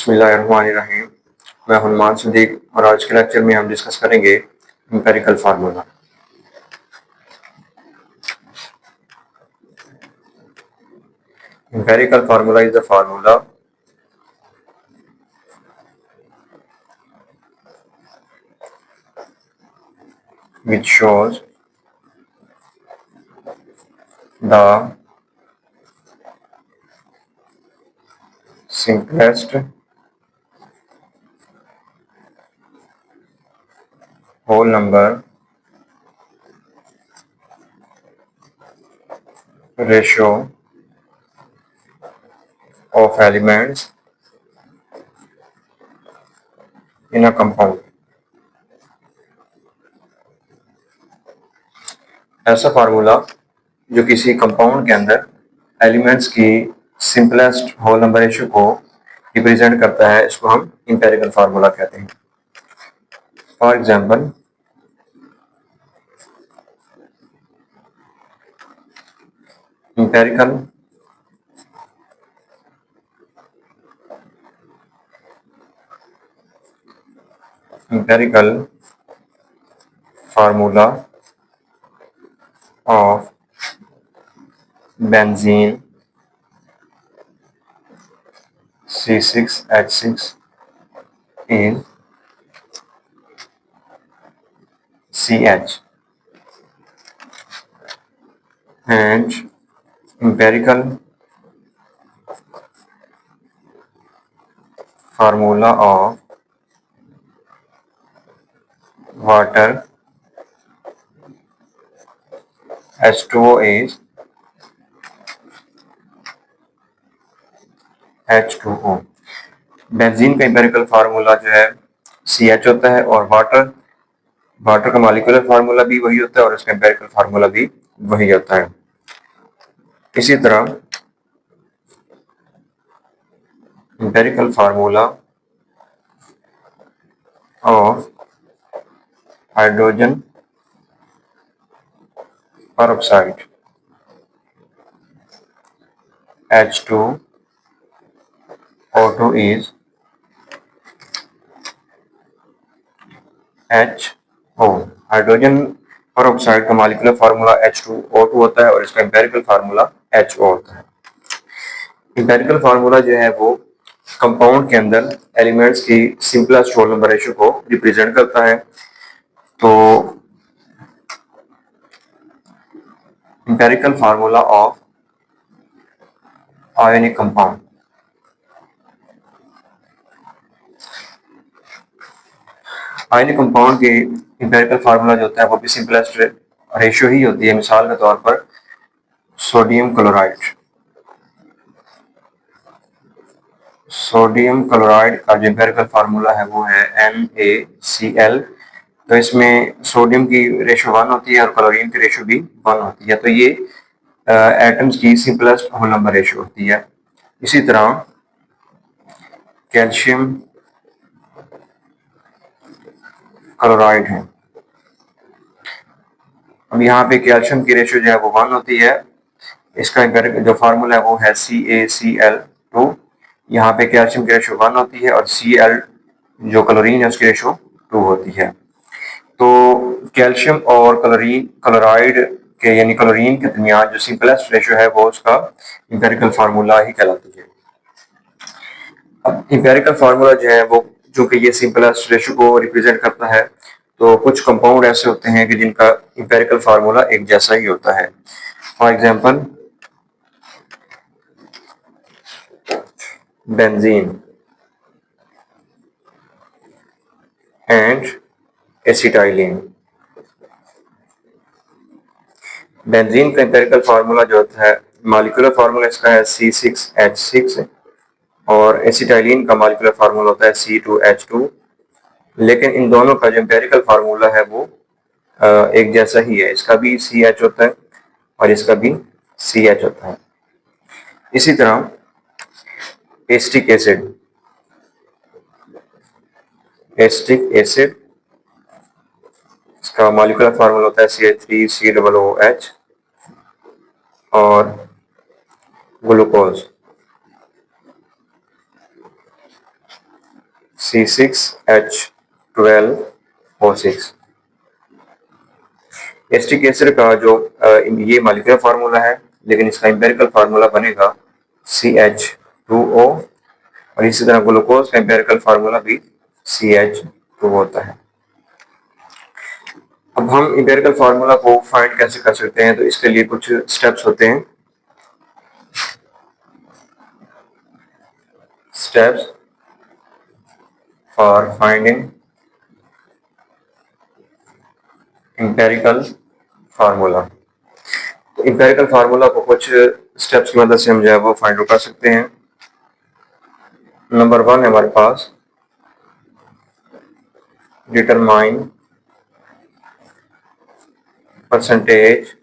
बिस्मिल्लाहिर्रहमानिर्रहीम। मैं हनुमान सिद्दीक और आज के लेक्चर में हम डिस्कस करेंगे empirical formula. Empirical formula is the formula which shows the simplest whole number ratio of elements in a compound। ऐसा फार्मूला जो किसी कंपाउंड के अंदर एलिमेंट्स की सिंपलेस्ट होल नंबर रेशियो को रिप्रेजेंट करता है, इसको हम एम्पिरिकल फार्मूला कहते हैं। For example, empirical formula of benzene C6H6 is CH, and empirical formula of water H2O is H2O। Benzene का एम्पिरिकल फार्मूला जो है CH होता है और वाटर का मॉलिक्यूलर फार्मूला भी वही होता है और इसका एम्पिरिकल फार्मूला भी वही होता है। इसी तरह empirical formula of hydrogen peroxide H2O2 is HO। Hydrogen peroxide का मॉलिक्यूलर फार्मूला H2O2 होता है और इसका एम्पिरिकल फार्मूला HO होता है। एम्पिरिकल फार्मूला जो है वो कंपाउंड के अंदर एलिमेंट्स की सिंपलेस्ट होल नंबर रेशियो को रिप्रेजेंट करता है। तो empirical formula of ionic compound, ionic compound के एम्पिरिकल फार्मूला जो होता है वो भी सिंपलेस्ट रेशियो ही होती है। मिसाल के तौर पर सोडियम क्लोराइड का जो एम्पिरिकल फार्मूला है वो है NaCl। तो इसमें सोडियम की रेशियो 1 होती है और क्लोरीन की रेशियो भी 1 होती है। तो ये एटम्स की सिंपलेस्ट होल नंबर रेशियो होती है। इसी तरह कैल्शियम क्लोराइड है। अब यहाँ पे कैल्शियम की रेशियो जो है वो 1 होती है। इसका जो फार्मूला है वो है CaCl2। यहाँ पे कैल्शियम की रेशियो 1 होती है और Cl जो क्लोरीन है उसकी रेशियो 2 होती है। तो कैल्शियम और क्लोराइड के यानी क्लोरीन के दरमियान जो सिंपलेस्ट रेशियो है वो उसका एम्पिरिकल फार्मूला ही कहलाती है। अब एम्पिरिकल फार्मूला जो है वो जो कि ये सिंपलेस्ट रेशियो को रिप्रेजेंट करता है, तो कुछ कंपाउंड ऐसे होते हैं कि जिनका एम्पिरिकल फार्मूला एक जैसा ही होता है। For example, benzene and acetylene. Benzene का एम्पिरिकल फार्मूला जो होता है, मॉलिक्यूलर फार्मूला इसका है C6H6 और एसिटाइलिन का मॉलिक्यूलर फार्मूला होता है C2H2। लेकिन इन दोनों का जो एम्पिरिकल फार्मूला है वो एक जैसा ही है। इसका भी CH होता है और इसका भी CH होता है। इसी तरह एसिटिक एसिड इसका मॉलिक्यूलर फार्मूला होता है CH3COOH और ग्लूकोज C6H12O6। एसिटिक एसिड का जो ये मॉलिक्यूलर फार्मूला है, लेकिन इसका एम्पिरिकल फार्मूला बनेगा CH2O, और इसी तरह ग्लूकोज का एम्पिरिकल फार्मूला भी CH2 होता है। अब हम एम्पिरिकल फार्मूला को फाइंड कैसे कर सकते हैं, तो इसके लिए कुछ स्टेप्स होते हैं। Steps for finding empirical formula. तो एम्पिरिकल फार्मूला को कुछ स्टेप्स की मदद से हम जो है वो फाइंड आउट कर सकते हैं। नंबर 1 है हमारे पास determine percentage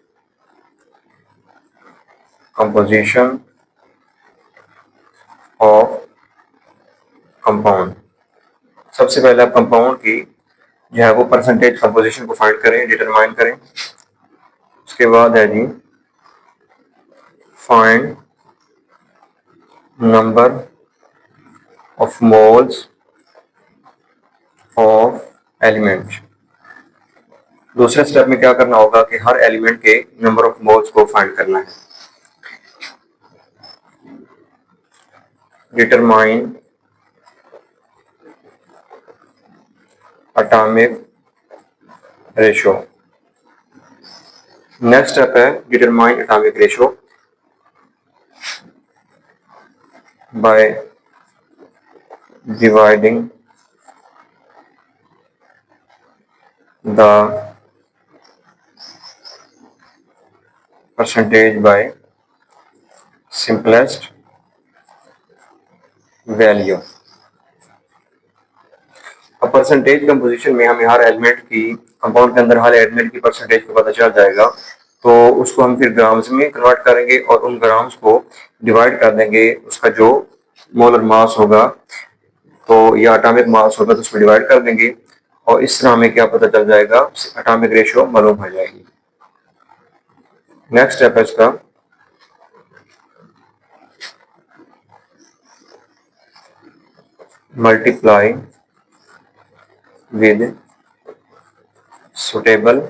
composition of compound. सबसे पहले आप कंपाउंड की जो है वो परसेंटेज कंपोजिशन को फाइंड करें, डिटरमाइन करें। उसके बाद है जी find number of moles of element. दूसरे स्टेप में क्या करना होगा कि हर एलिमेंट के नंबर ऑफ मोल्स को फाइंड करना है। Determine atomic ratio. Next step है determine atomic ratio by dividing the percentage by simplest value. अब परसेंटेज कंपोजिशन में हमें हर एलिमेंट की, कंपाउंड के अंदर हर एलिमेंट की परसेंटेज को पता चल जाएगा, तो उसको हम फिर ग्राम्स में कन्वर्ट करेंगे और उन ग्राम्स को डिवाइड कर देंगे। उसका जो मोलर मास होगा तो या एटॉमिक मास होगा तो उसको डिवाइड कर देंगे, और इस तरह हमें क्या पता चल जाएगा, एटॉमिक रेशियो मालूम हो जाएगी। नेक्स्ट स्टेप है इसका मल्टीप्लाई विद सुटेबल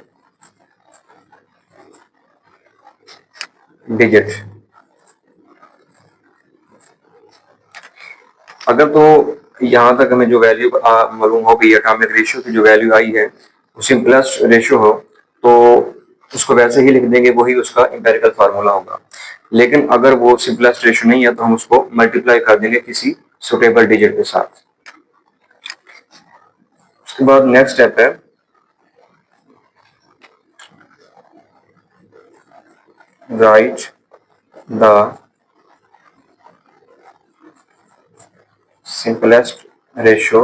डिजिट। अगर तो यहां तक हमें जो वैल्यू मालूम हो गई, एटॉमिक रेशियो की जो वैल्यू आई है वो सिंपलेस्ट रेशियो हो, तो उसको वैसे ही लिख देंगे, वही उसका एम्पिरिकल फार्मूला होगा। लेकिन अगर वो सिंपलेस्ट रेशियो नहीं है तो हम उसको मल्टीप्लाई कर देंगे किसी सुटेबल डिजिट के साथ। उसके बाद नेक्स्ट स्टेप है right the simplest ratio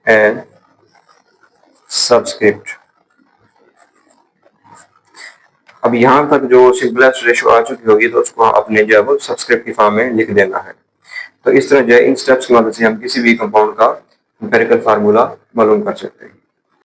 and subscript. अब यहां तक जो सिंपलेस्ट रेशियो आ चुकी होगी तो उसको अपने जो है वो सबस्क्रिप्ट की फॉर्म में लिख देना है। तो इस तरह जो है इन स्टेप्स की मदद से हम किसी भी कंपाउंड का एम्पिरिकल फार्मूला मालूम कर सकते हैं।